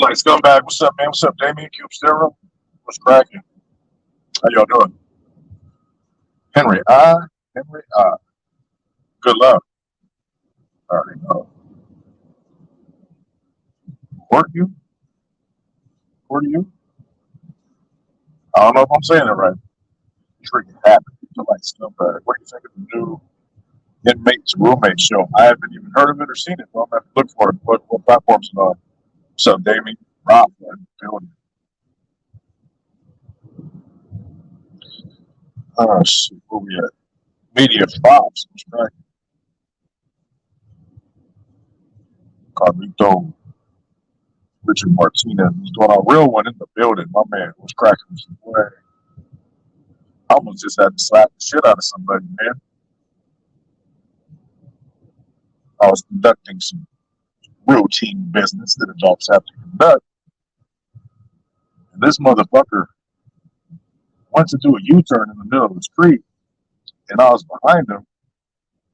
Like scumbag, what's up, man? What's up, Damien? Cube Stereo? What's cracking? How y'all doing? Henry Henry Good luck. I already know. Who are you? Who are you? I don't know if I'm saying it right. Freaking happy. You like scumbag. What do you think of the new inmates roommate show? I haven't even heard of it or seen it, but I'm gonna have to look for it. What platforms it on? What's up, Damien? Rob, man. Feeling it. Shit, where we at? Media Fox. What's cracking? Carlito. Richard Martinez was doing a real one in the building. My man was cracking some boy. I almost just had to slap the shit out of somebody, man. I was conducting some routine business that adults have to conduct. And this motherfucker went to do a U-turn in the middle of the street, and I was behind him.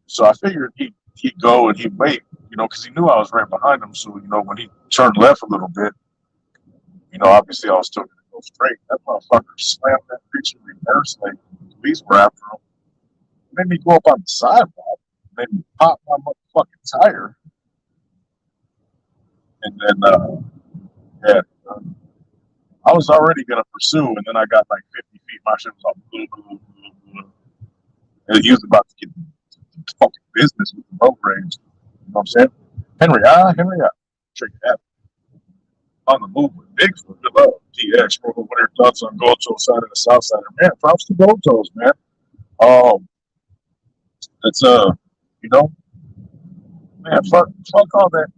So I figured he'd go and he'd wait, because he knew I was right behind him. So, when he turned left a little bit, obviously I was still going to go straight. That motherfucker slammed that creature reverse like the police were after him. Made me go up on the sidewalk, made me pop my motherfucking tire, and then yeah, I was already gonna pursue, and then I got like 50 feet. My shit was all blue, blue, blue, blue. And he was about to get fucking business with the road rage. You know what I'm saying? Henry, check it out. On the move with Bigfoot. Good luck. DX, bro. What are your thoughts on Gold side and the South side? Man, props to Gold Toes, man. Um, it's you know, man, fuck all that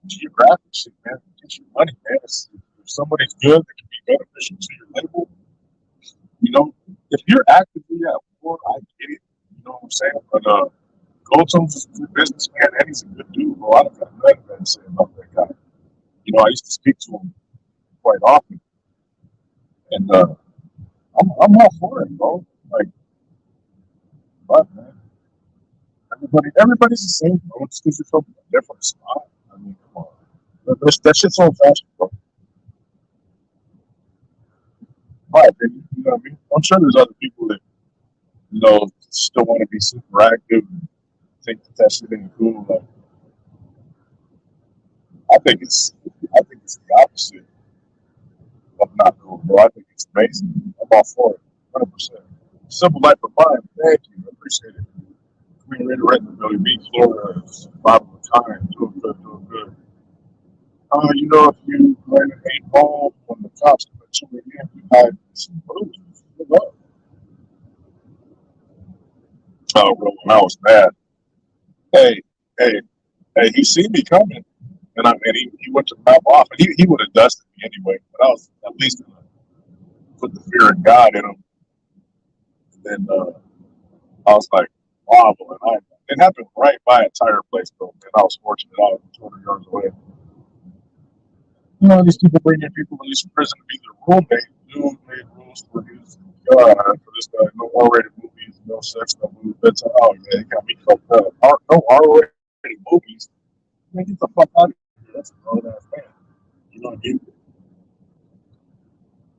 geographic shit, man. Get your money, man. If somebody's good that can be beneficial to your label, if you're actively at war, I get it. You know what I'm saying? But Goldstone's is a good businessman and he's a good dude, bro. I don't got nothing bad to say about that guy. I used to speak to him quite often, and I'm all for it, bro. Like, but man, everybody's the same, bro. It's because you're from a different spot. I mean, come on. That shit's old fashioned, bro. My opinion, you know what I mean? I'm sure there's other people that, still want to be super active and think that shit ain't cool. Like, I think it's the opposite of not cool, bro. I think it's amazing. I'm all for it, 100%. Simple life of mine. Thank you. I appreciate it. We reiterate the Billy Beach, Florida is bottom of the time. Doing good, doing good. If you land an 8 ball when the cops come at 2 a.m., you hide some bruises. Good luck. Oh, bro, when I was mad. Hey, hey, hey, he seen me coming, and he went to pop off, and he would have dusted me anyway. But I was at least gonna put the fear of God in him. And then I was like, wow, and it happened right by a tire place, bro. And I was fortunate. I was 200 yards away. These people bring in people released from prison to be their roommate. Dude made rules for his God, for this guy. No R-rated movies, no sex, no movies. That's oh yeah, he got me fucked up. No R-rated movies. Man, get the fuck out of here. That's a grown ass man. You know what I mean?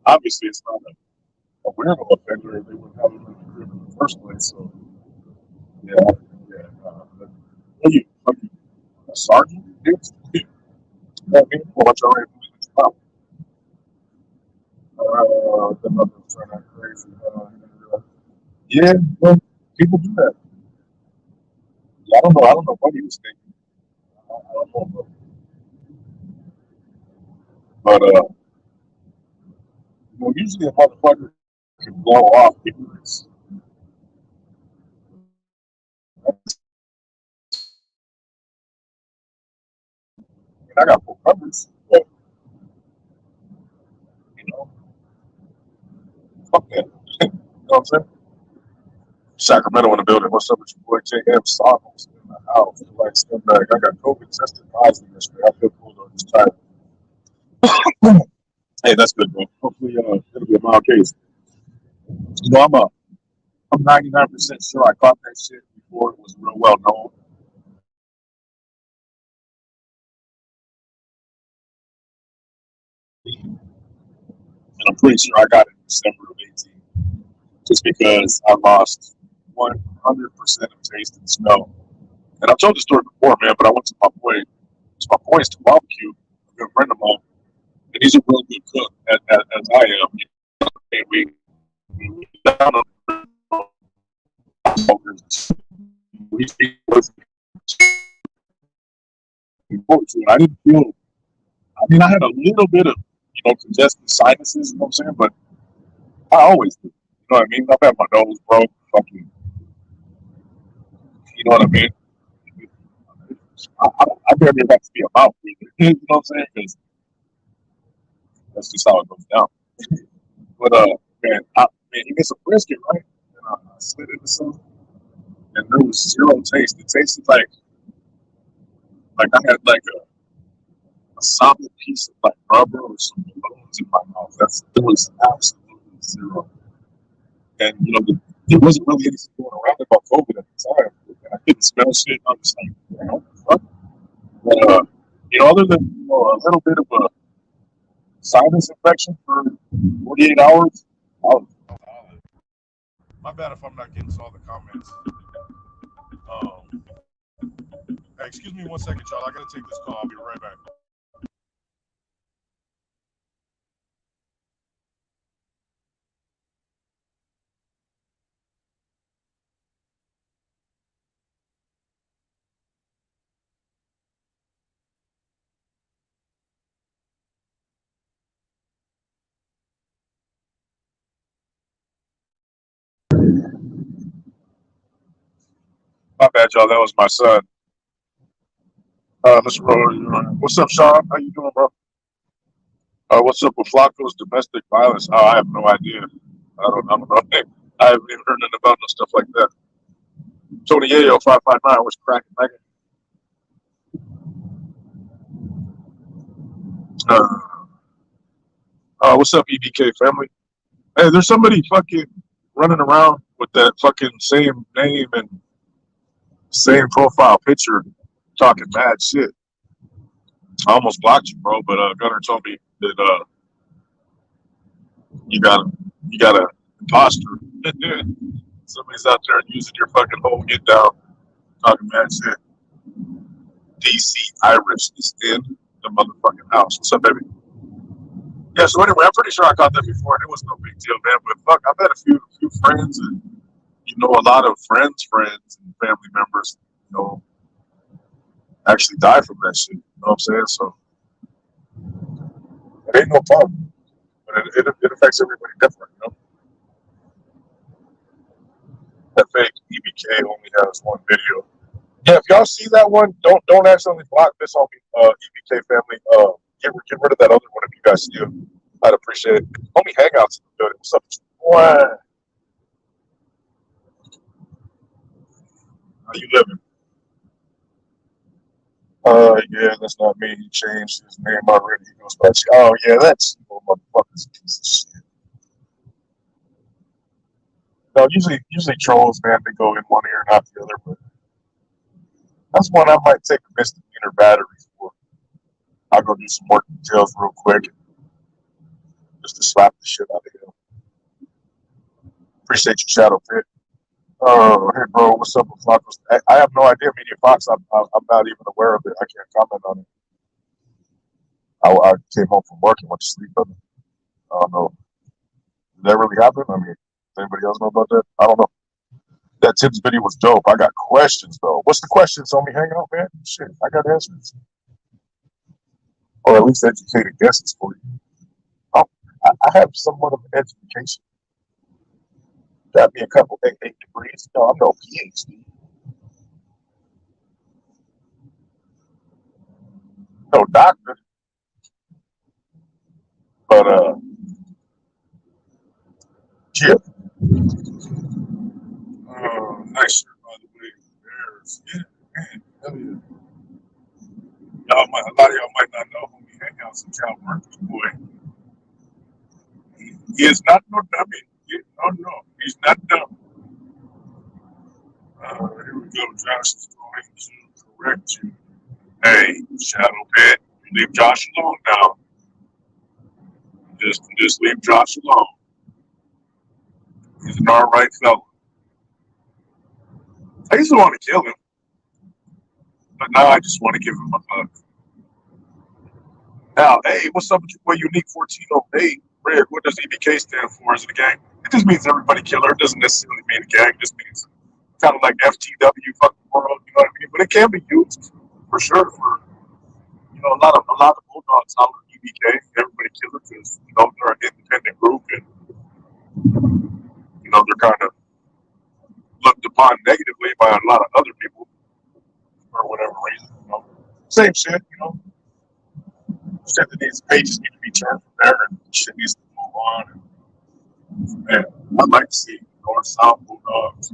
Obviously, it's not a weirdo offender, or they wouldn't have him in the crib in the first place. So yeah, yeah. What are you a sergeant? Bitch? You know what I mean? Well, what's R-rated movies about? The numbers turn out crazy. Yeah, well, people do that. Yeah, I don't know what he was thinking. I don't know, but usually a motherfucker can blow off ignorance. And I got full coverage, but you know, fuck that. You know what I'm saying? Sacramento in the building. What's up with your boy JM Stockholm in the house? Like scumbag. I got COVID tested positive yesterday. I feel cool though this time. Hey, that's good, bro. Hopefully, it'll be a mild case. I'm 99% sure I caught that shit before it was real well known. and I'm pretty sure I got it in December of 18, just because I lost 100% of taste and smell. And I've told the story before, man, but I went to my boy's to barbecue, a good friend of mine, and he's a real good cook as I am. And we down on smokers. We was and I didn't feel. I mean, I had a little bit of congested sinuses. You know what I'm saying? But I always do. You know what I mean? I've had my nose broke. Fucking, you know what I mean? I barely have to be a mouth breather. You know what I'm saying? Because that's just how it goes down. But man, you get some brisket, right? And I slid into some, and there was zero taste. It tasted like I had like a solid piece of like rubber or some balloons in my mouth. There was absolutely zero. And there wasn't really anything going around about COVID at the time. And I couldn't smell shit. I was like, what the fuck? But other than a little bit of a sinus infection for 48 hours, I was solid. My bad if I'm not getting to all the comments. Um, hey, excuse me 1 second, y'all. I gotta take this call. I'll be right back. My bad, y'all. That was my son. Mr. Rowe, what's up, Sean? How you doing, bro? What's up with Flacco's domestic violence? Oh, I have no idea. I don't know. I haven't even heard nothing about no stuff like that. Tony Yayo 559 was cracking back. What's up, EBK family? Hey, there's somebody fucking running around with that fucking same name and same profile picture, talking mad shit. I almost blocked you, bro, but Gunner told me that you got a imposter. Somebody's out there using your fucking whole get down, talking mad shit. DC Irish is in the motherfucking house. What's up, baby? Yeah, so anyway, I'm pretty sure I caught that before, and it was no big deal, man. But fuck, I've had a few friends, and a lot of friends and family members, actually die from that shit. You know what I'm saying? So it ain't no problem, but it affects everybody different. That fake EBK only has one video. Yeah, if y'all see that one, don't accidentally block this on me, EBK family. Get rid of that other one if you guys see it. I'd appreciate it. Homie Hangouts in the building. What's up? What? How you living? Yeah, that's not me. He changed his name already. He goes by. Oh yeah, that's motherfucker's a piece of shit. No, usually trolls, man, they go in one ear and out the other. But that's one I might take a misdemeanor battery for. I'll go do some work details real quick, just to slap the shit out of him. Appreciate you, Shadow Pit. Oh, hey, bro, what's up with Flacco's? I have no idea, Media Fox. I'm not even aware of it. I can't comment on it. I came home from work and went to sleep. But I don't know. Did that really happen? I mean, does anybody else know about that? I don't know. That Tim's video was dope. I got questions, though. What's the questions on me? Hang out, man. Shit, I got answers. Or at least educated guesses for you. Oh, I have somewhat of an education. Got me a couple 8 degrees. No, I'm no PhD. No doctor. But, yeah. Nice shirt, by the way. Bears. Yeah, man. Hell yeah. A lot of y'all might not know who we hang out some Cal Murphy boy. He is not no dummy. No. He's not dumb. Here we go. Josh is going to correct you. Hey, Shadow Pit, you leave Josh alone now. Just leave Josh alone. He's an all right fellow. I used to want to kill him, but now I just want to give him a hug. Now, hey, what's up with your boy Unique 1408? Red, what does EBK stand for? Is it a gang? It just means everybody killer. It doesn't necessarily mean a gang. It just means kind of like FTW, fuck the world, you know what I mean? But it can be used for sure for a lot of bulldogs holler at EBK, everybody killer, because they're an independent group and they're kind of looked upon negatively by a lot of other people for whatever reason. Same shit. Shit that these pages need to be turned from there and shit needs to move on. And I'd like to see North South Bulldogs,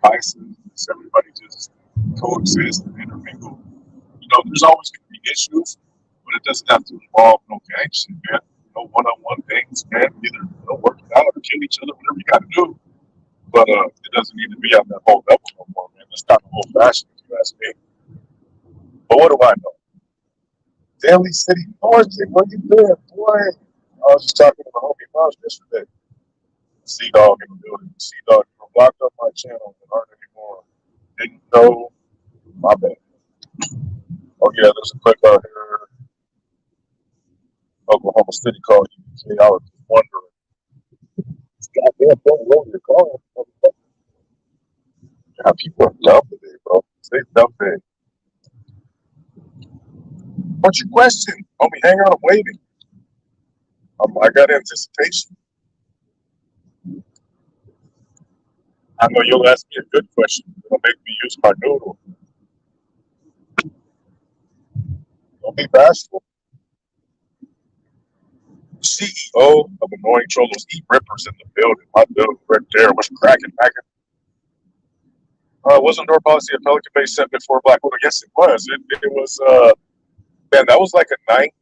Bison, everybody just coexist and intermingle. There's always going to be issues, but it doesn't have to involve no gang shit, man. One-on-one things, man. Either work it out or kill each other, whatever you got to do. But it doesn't need to be on that whole level no more, man. That's kind of old-fashioned, if you ask me. But what do I know? Daly City North, where you been, boy? I was just talking to my homie Mouse yesterday. Sea-Dog in the building. Sea-Dog blocked up my channel and aren't anymore. Didn't know. My bad. Oh, yeah, there's a clip out here. Oklahoma City called UBK. I was just wondering. Goddamn, don't roll your car. God, people are dumb today, bro. They dumb today. What's your question? Homie, hang on, I'm waiting. I got anticipation. I know you'll ask me a good question. It'll make me use my noodle. Don't be bashful. CEO of Annoying Cholos, Eat Rippers in the building. My dude, right there. What's cracking, packing? Wasn't door policy a Pelican Bay set before Black Widow? Yes, it was. It was, man, that was like a 90,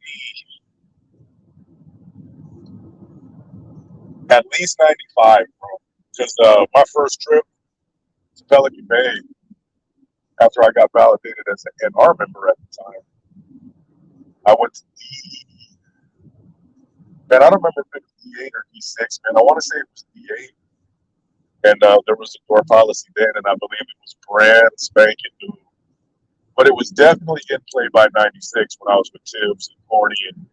at least 95, bro. Because my first trip to Pelican Bay, after I got validated as an NR member at the time, I went to man, I don't remember if it was D8 or D6, man. I want to say it was D8. And there was a door policy then, and I believe it was brand spanking new. But it was definitely in play by 96 when I was with Tibbs and Corny and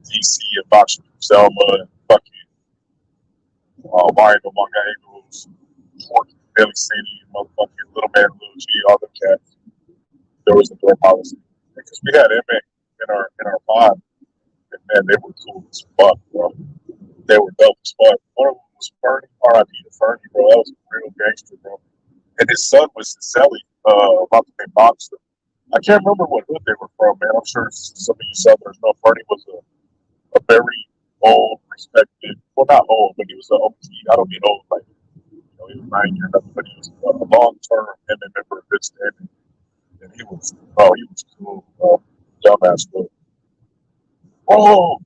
DC and Boxing from Selma and fucking Mario Long Angles, Porky, Billy City, motherfucking Little Man Luigi, all them cats. There was a door policy. Because we had MA in our pod, and man, they were cool as fuck, bro. They were dope as fuck. One of them was Fernie, RIP to Fernie, bro. That was a real gangster, bro. And his son was Sally, about to play boxer. I can't remember what hood they were from, man. I'm sure some of you Southerners know Fernie was a very old, respected, well, not old, but he was an OT. I don't mean old, like, he was 9 years, but he was a long-term MMA member of good standing. And he was cool, dumbass cool. Oh,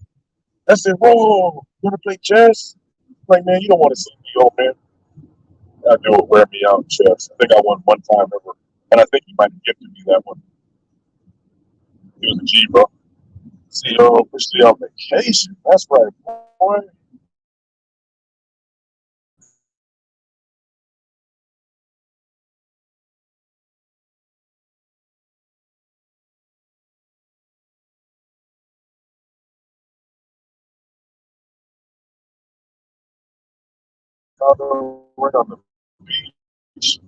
that's it, roll. You want to play chess? Like, man, you don't want to see me, old man. I do it wear me out in chess. I think I won one time ever. And I think he might have gifted me that one. He was a G, bro. CEO officially on vacation. That's right, boy. Right on the beach.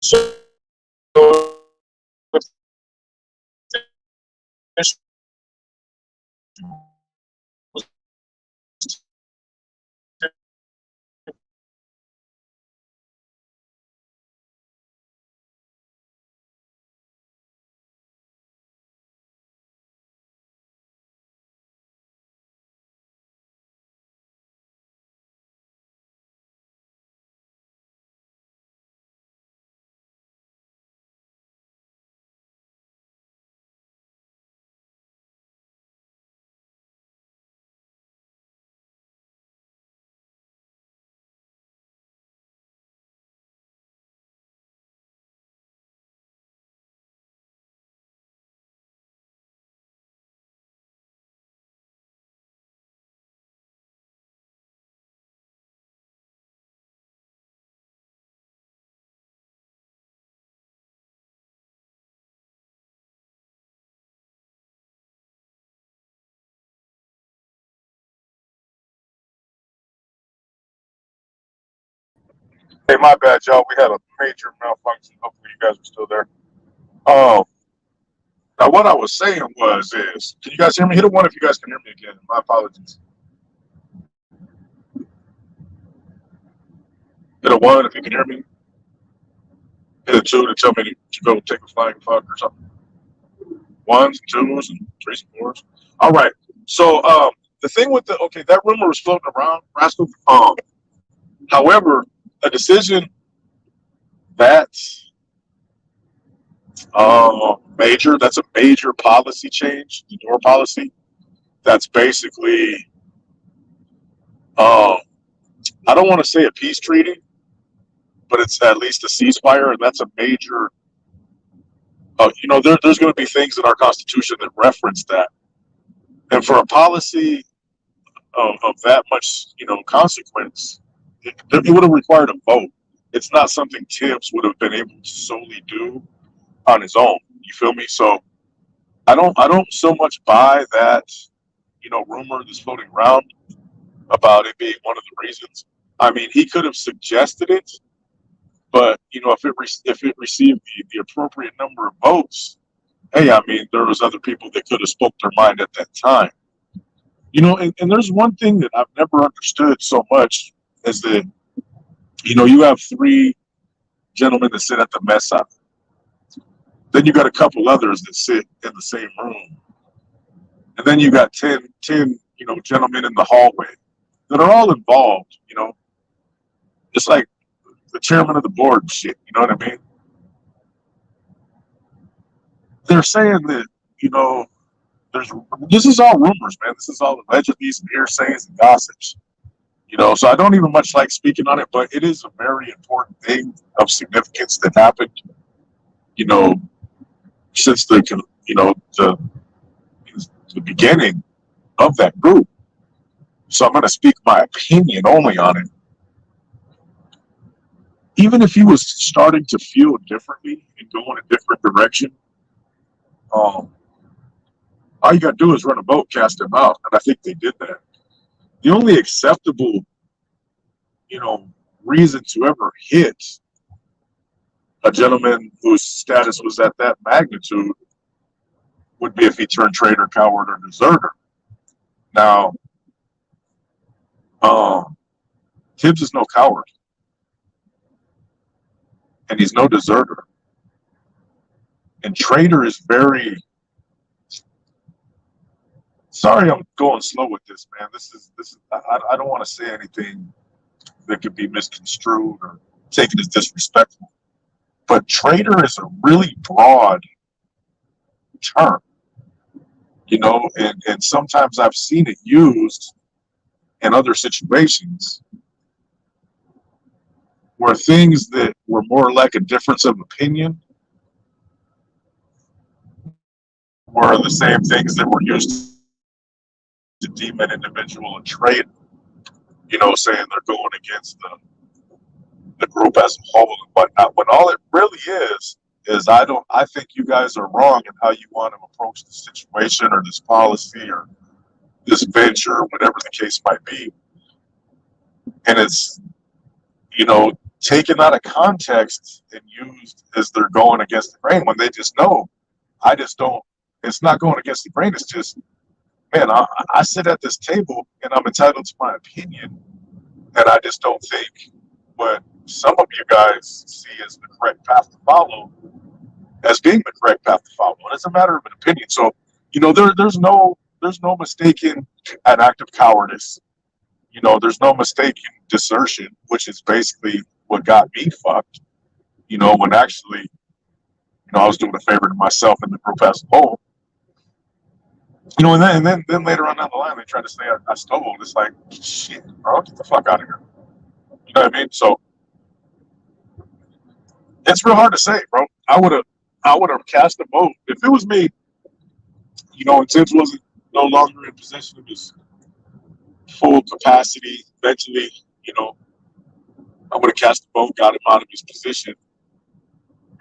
So, Hey, my bad, y'all. We had a major malfunction. Hopefully, you guys are still there. Um, Now what I was saying is, can you guys hear me? Hit a one if you guys can hear me again. My apologies. Hit a one if you can hear me. Hit a two to tell me to go take a flying fuck or something. Ones and twos and threes and fours. All right. So the thing with the okay, that rumor was floating around, Rascal. However, a decision that's major, that's a major policy change, the door policy. That's basically um, I don't want to say a peace treaty, but it's at least a ceasefire, and that's a major. There's going to be things in our Constitution that reference that, and for a policy of that much, consequence, it would have required a vote. It's not something Tibbs would have been able to solely do on his own. You feel me? So I don't so much buy that, rumor that's floating around about it being one of the reasons. I mean, he could have suggested it, but if it received the appropriate number of votes, hey, I mean, there was other people that could have spoke their mind at that time. And there's one thing that I've never understood so much is that, you have three gentlemen that sit at the mess up. Then you got a couple others that sit in the same room. And then you got 10 gentlemen in the hallway that are all involved, It's like the chairman of the board and shit, you know what I mean? They're saying that, there's this is all rumors, man. This is all allegedly some hearsays and gossips. So I don't even much like speaking on it, but it is a very important thing of significance that happened, you know, since the beginning of that group. So I'm going to speak my opinion only on it. Even if he was starting to feel differently and go in a different direction, all you got to do is run a vote, cast him out, and I think they did that. The only acceptable, you know, reason to ever hit a gentleman whose status was at that magnitude would be if he turned traitor, coward, or deserter. Now, Tibbs is no coward, and he's no deserter. And traitor is very. Sorry, I'm going slow with this, man. This is. I don't want to say anything that could be misconstrued or taken as disrespectful. But traitor is a really broad term, and sometimes I've seen it used in other situations where things that were more like a difference of opinion were the same things that were used to deem an individual a traitor, saying they're going against the group as a whole and whatnot. When all it really is I think you guys are wrong in how you want to approach the situation or this policy or this venture or whatever the case might be. And it's, taken out of context and used as they're going against the grain when they just know. I just don't, it's not going against the grain. It's just, man, I sit at this table and I'm entitled to my opinion. And I just don't think what some of you guys see as the correct path to follow as being the correct path to follow. And it's a matter of an opinion. So, there's no mistaking an act of cowardice. There's no mistaking desertion, which is basically what got me fucked. When actually, I was doing a favor to myself and the group as a whole. And then later on down the line, they tried to say I stole. It's like, shit, bro, get the fuck out of here. You know what I mean? So it's real hard to say, bro. I would have cast a vote if it was me. And Tibbs wasn't no longer in possession of his full capacity mentally. I would have cast a vote, got him out of his position,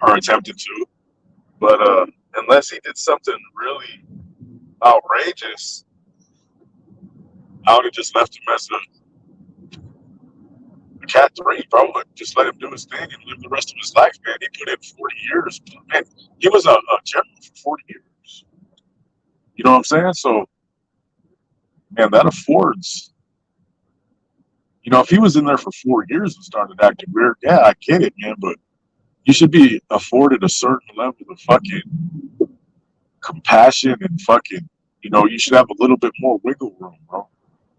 or attempted to. But unless he did something really outrageous, I would have just left him as a Cat 3, bro. Just let him do his thing and live the rest of his life, man. He put in 40 years. Man, he was a general for 40 years. You know what I'm saying? So, man, that affords, if he was in there for 4 years and started acting weird, yeah, I get it, man, but you should be afforded a certain level of fucking compassion and fucking, you should have a little bit more wiggle room, bro.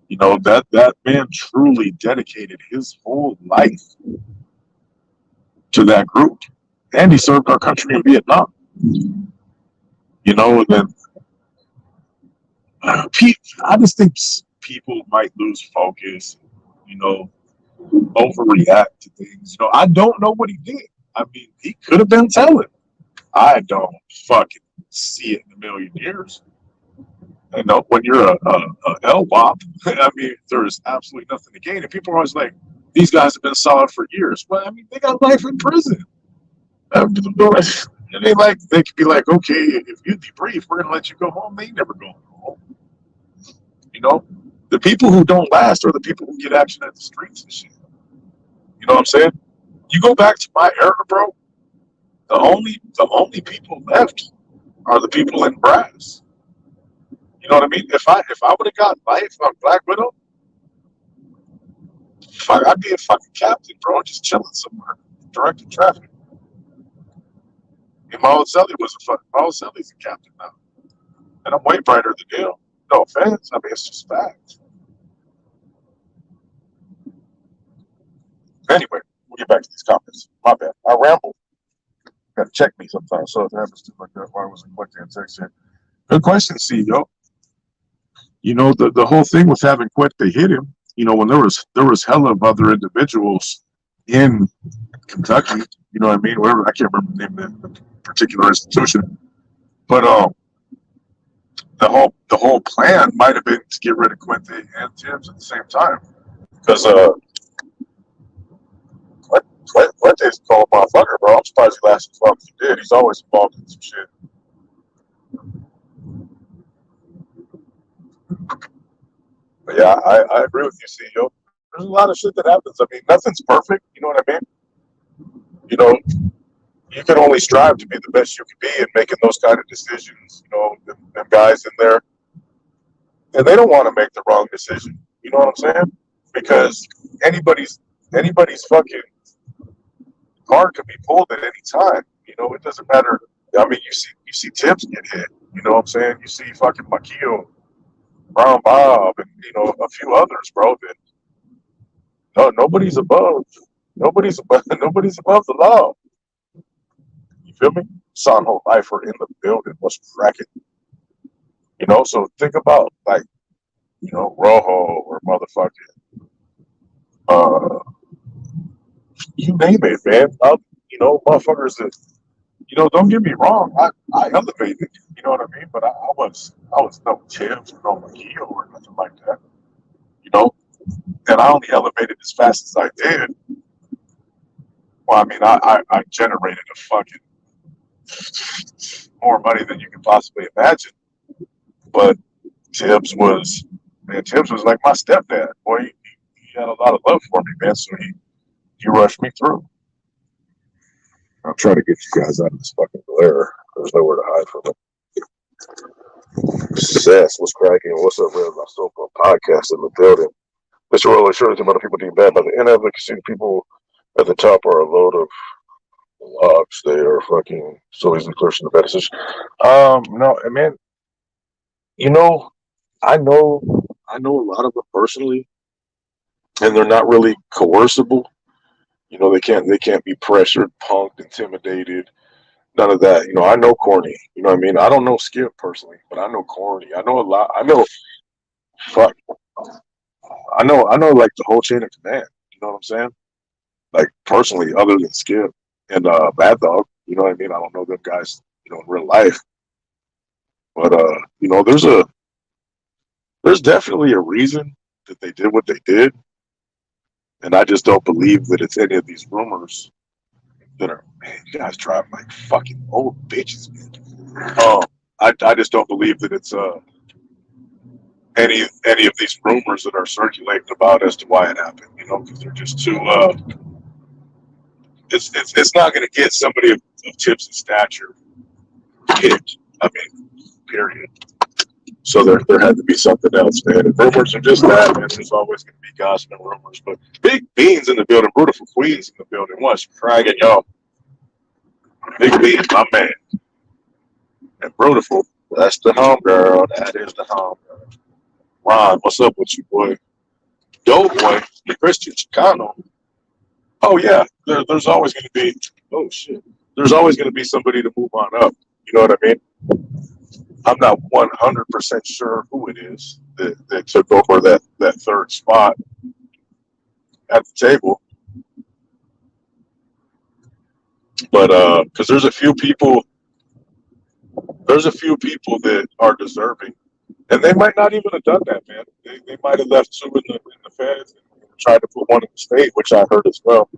That man truly dedicated his whole life to that group. And he served our country in Vietnam. And then I just think people might lose focus, you know, overreact to things. I don't know what he did. I mean, he could have been telling. I don't fucking see it in a million years. When you're a LWOP, I mean, there's absolutely nothing to gain. And people are always like, these guys have been solid for years. Well, I mean, they got life in prison. And they could be like, okay, if you debrief, we're gonna let you go home. They never go home. The people who don't last are the people who get action at the streets and shit. You know what I'm saying? You go back to my era, bro. The only people left are the people in brass. You know what I mean? If I would have got life on Black Widow, fuck, I'd be a fucking captain, bro, just chilling somewhere, directing traffic. And Miles Selly's a captain now, and I'm way brighter than him. No offense, I mean it's just fact. Anyway, we'll get back to these comments. My bad, I ramble. Got to check me sometimes, so if it happens to like that, why wasn't quick to text it? Good question, CEO. The whole thing with having quit, they hit him. When there was hell of other individuals in Kentucky. You know what I mean? Whatever, I can't remember the name of the particular institution, but the whole plan might have been to get rid of Quinte and Tibbs at the same time, because Quinte's a cold motherfucker, bro. I'm surprised he lasted as long as he did. He's always involved in some shit. But yeah, I agree with you, CEO. There's a lot of shit that happens. I mean, nothing's perfect. You know what I mean? You can only strive to be the best you can be in making those kind of decisions. Them guys in there, and they don't want to make the wrong decision. You know what I'm saying? Because anybody's fucking card can be pulled at any time. It doesn't matter. I mean, you see Tibbs get hit. You know what I'm saying? You see fucking Makio, Brown Bob, and a few others, bro. That nobody's above. Nobody's above the law. You feel me? Sanho Lifer in the building. What's cracking? So think about like, Rojo or motherfucking, uh, you name it, man. Motherfuckers that, don't get me wrong. I elevated, you know what I mean? But I was no Tibbs or no McKeel or nothing like that. And I only elevated as fast as I did. Well, I mean, I generated a fucking more money than you can possibly imagine. But Tibbs was like my stepdad. Boy, he had a lot of love for me, man. So he rushed me through. I'm trying to get you guys out of this fucking glare. There's nowhere to hide from it. Sess, what's cracking? What's up, Red? My so-called podcast in the building. Mr. Orale, sure as other people do bad by the inadvocacy. People at the top are a load of logs. They are fucking so easily clear from the bad decision. No, man. I know a lot of them personally, and they're not really coercible. They can't be pressured, punked, intimidated. None of that. I know Corny. You know what I mean? I don't know Skip personally, but I know Corny. I know a lot. I know, fuck. I know like the whole chain of command. You know what I'm saying? Like personally, other than Skip and Bad Dog. You know what I mean? I don't know them guys, in real life. But there's definitely a reason that they did what they did. And I just don't believe that it's any of these rumors that are, man, you guys drive like fucking old bitches, man. I just don't believe that it's any of these rumors that are circulating about as to why it happened. Because they're just too. It's not going to get somebody of Tips' stature hit. I mean, period. So there had to be something else, man. And rumors are just that, man. There's always going to be gossip and rumors. But Big Beans in the building, Beautiful Queens in the building. What's cragging, y'all? Big Beans, my man. And Beautiful, that's the home girl. That is the home girl. Ron, what's up with you, boy? Dope boy, the Christian Chicano. Oh yeah, there's always going to be. Oh shit, there's always going to be somebody to move on up. You know what I mean? I'm not 100% sure who it is that took over that third spot at the table, but because there's a few people that are deserving, and they might not even have done that, man. They might have left two in the feds and tried to put one in the state, which I heard as well.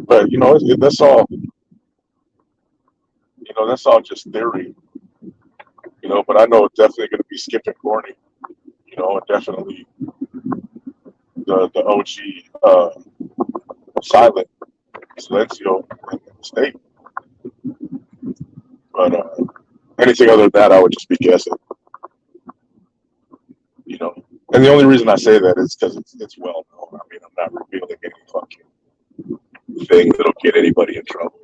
But that's all just theory. But I know it's definitely going to be Skip and Corny. And definitely the OG Silent Silencio in the state. But anything other than that, I would just be guessing. And the only reason I say that is because it's well known. I mean, I'm not revealing any fucking thing that'll get anybody in trouble.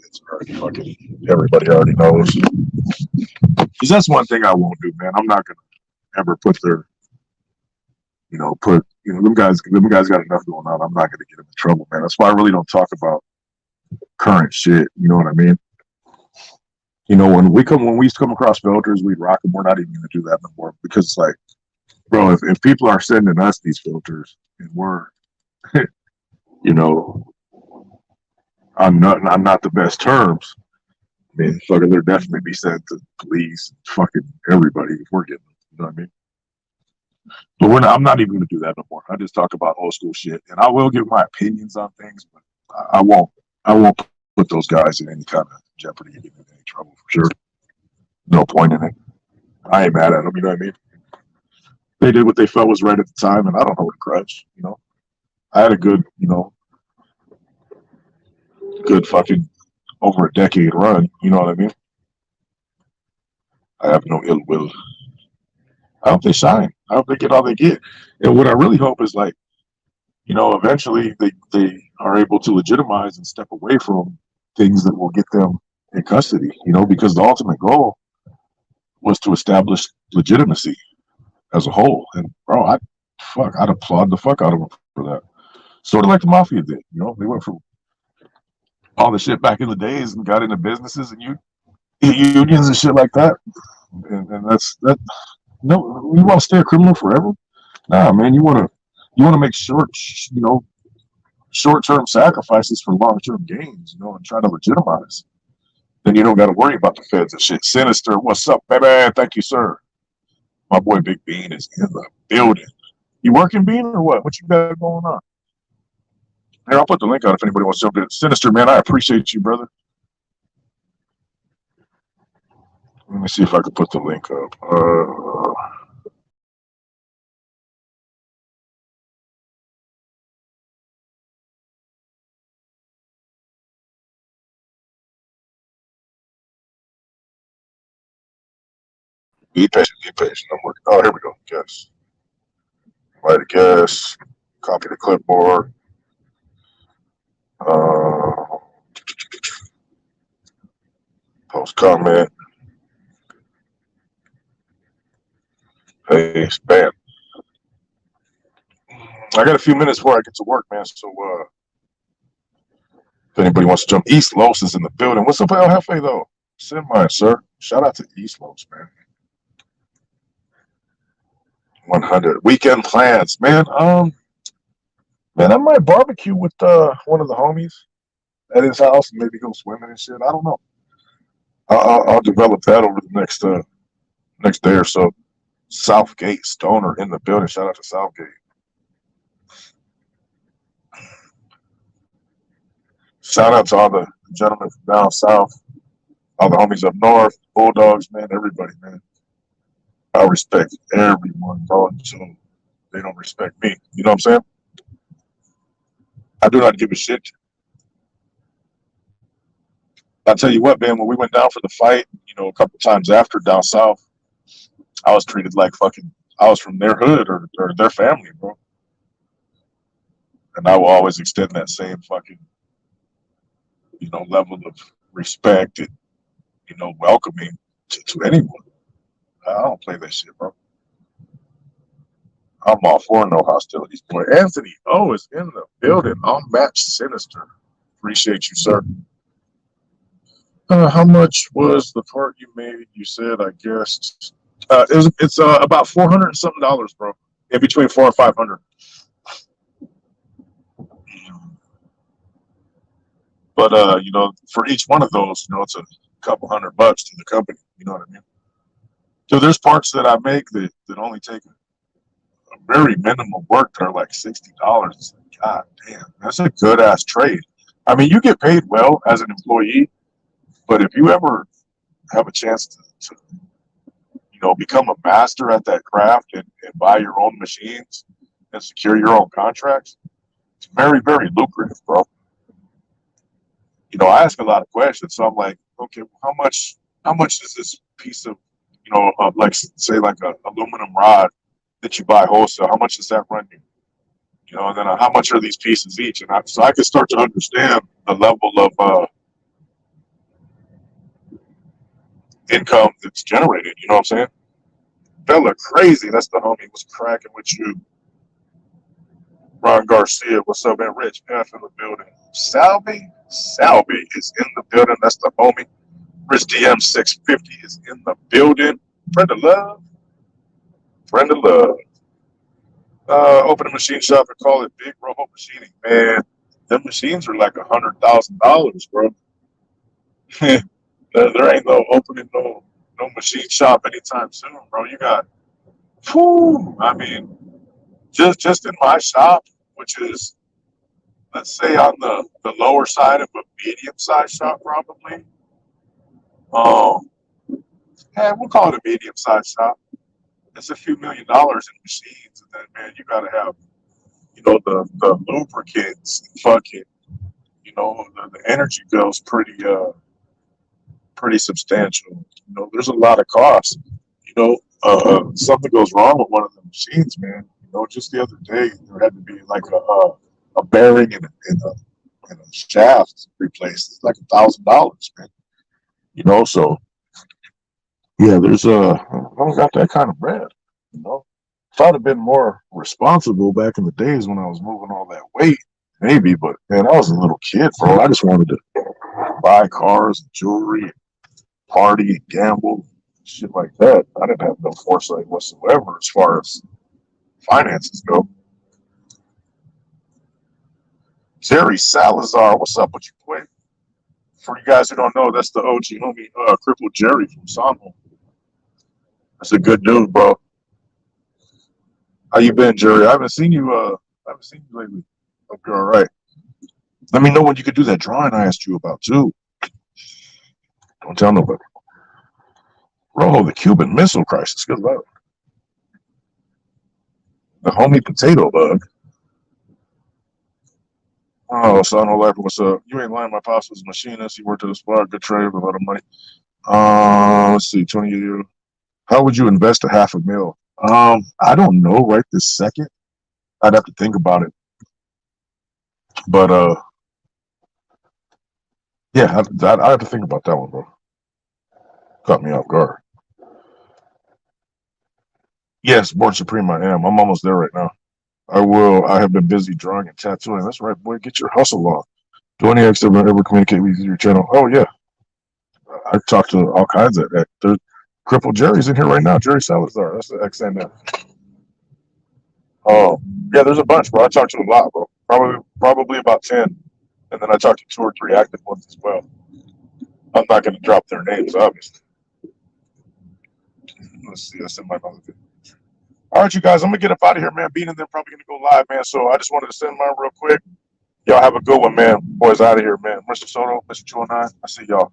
It's already fucking everybody already knows. Because that's one thing I won't do, man. I'm not gonna ever put them guys got enough going on. I'm not gonna get them in trouble, man. That's why I really don't talk about current shit. You know what I mean? When we used to come across filters, we'd rock them. We're not even gonna do that no more because it's like, bro, if people are sending us these filters and we're, I'm not the best terms, I mean, fucking, they'll definitely be sent to police, fucking everybody if we're getting them. You know what I mean? But I'm not even going to do that no more. I just talk about old school shit, and I will give my opinions on things, but I won't put those guys in any kind of jeopardy or get in any trouble for sure. No point in it. I ain't mad at them. You know what I mean? They did what they felt was right at the time, and I don't hold a grudge. I had a good fucking over a decade run. You know what I mean? I have no ill will. I hope they shine. I hope they get all they get. And what I really hope is like, eventually they are able to legitimize and step away from things that will get them in custody, because the ultimate goal was to establish legitimacy as a whole. And bro, I'd applaud the fuck out of them for that. Sort of like the mafia did, they went from all the shit back in the days and got into businesses and unions and shit like that. And that's that. No, you want to stay a criminal forever? Nah, man, you want to make short-term sacrifices for long-term gains, and try to legitimize. Then you don't got to worry about the feds and shit. Sinister, what's up, baby? Thank you, sir. My boy Big Bean is in the building. You working, Bean, or what? What you got going on? Here, I'll put the link out if anybody wants to jump in. Sinister, man, I appreciate you, brother. Let me see if I can put the link up. Be patient, be patient. I'm working. Oh, here we go. Yes. Write a guess. Copy the clipboard. Post comment. Paste. Bam. I got a few minutes before I get to work, man. So if anybody wants to jump, East Los is in the building. What's up, El Jefe, though? Send mine, sir. Shout out to East Los, man. 100 weekend plans, man. Man, I might barbecue with one of the homies at his house and maybe go swimming and shit. I don't know. I'll develop that over the next day or so. Southgate Stoner in the building. Shout out to Southgate. Shout out to all the gentlemen from down south, all the homies up north, Bulldogs, man, everybody, man. I respect everyone, bro, until they don't respect me. You know what I'm saying? I do not give a shit. I tell you what, man, when we went down for the fight, a couple times after down south, I was treated like fucking, I was from their hood or their family, bro. And I will always extend that same fucking, level of respect and, welcoming to anyone. I don't play that shit, bro. I'm all for no hostilities, boy. Anthony O is in the building. Unmatched Sinister. Appreciate you, sir. How much was the part you made? You said, I guess it's about $400 and something, bro. In between 400 and 500. But for each one of those, it's a couple $100 to the company. You know what I mean? So there's parts that I make that only take a very minimal work that are like $60. It's like, God damn, that's a good ass trade. I mean, you get paid well as an employee, but if you ever have a chance to become a master at that craft and buy your own machines and secure your own contracts, it's very, very lucrative, bro. I ask a lot of questions, so I'm like, okay, how much is this piece of, like say like a aluminum rod that you buy wholesale? How much does that run you? And then how much are these pieces each? And so I can start to understand the level of income that's generated. You know what I'm saying? Bella Crazy, that's the homie. Was cracking with you. Ron Garcia, what's up, man? Rich F in the building. Salvi is in the building. That's the homie. Rich DM 650 is in the building. Friend of love. Friend of love. Open a machine shop and call it Big Robo Machining. Man, them machines are like $100,000, bro. there ain't no opening no machine shop anytime soon, bro. You got, I mean, just in my shop, which is, let's say, on the lower side of a medium-sized shop, probably. We'll call it a medium-sized shop. It's a few $1,000,000 in machines, and then, man, you got to have, the lubricants, fucking, the energy bill's pretty substantial. There's a lot of costs. Something goes wrong with one of the machines, man. Just the other day, there had to be like a bearing and a shaft replaced. It's like $1,000, man. So yeah, I don't got that kind of bread. If I'd have been more responsible back in the days when I was moving all that weight, maybe. But man, I was a little kid, bro. I just wanted to buy cars and jewelry, party and gamble, shit like that. I didn't have no foresight whatsoever as far as finances go. Jerry Salazar, what's up with you, boy? For you guys who don't know, that's the OG homie, Crippled Jerry from Samo. That's a good dude, bro. How you been, Jerry? I haven't seen you lately. Hope you're all right. Let me know when you could do that drawing I asked you about too. Don't tell nobody. Rojo, the Cuban Missile Crisis. Good luck. The homie potato bug. Oh, son, life. What's up? You ain't lying. My pops was a machinist. He worked at a spot. Good trade with a lot of money. Let's see, 20 years. How would you invest a $500,000? I don't know right this second. I'd have to think about it. But yeah, I have to think about that one, bro. Caught me off guard. Yes, Born Supreme, I am. I'm almost there right now. I will. I have been busy drawing and tattooing. That's right, boy. Get your hustle on. Do any ex ever communicate with your channel? Oh yeah, I've talked to all kinds of that. There's Crippled Jerry's in here right now. Jerry Salazar. That's the ex now. Oh yeah, there's a bunch, bro. I talked to a lot, bro. Probably about 10, and then I talked to 2 or 3 active ones as well. I'm not going to drop their names, obviously. Let's see. That's in my mother. All right, you guys. I'm gonna get up out of here, man. Being in there, probably gonna go live, man. So I just wanted to send mine real quick. Y'all have a good one, man. Boys out of here, man. Mr. Soto, Mr. 209. I see y'all.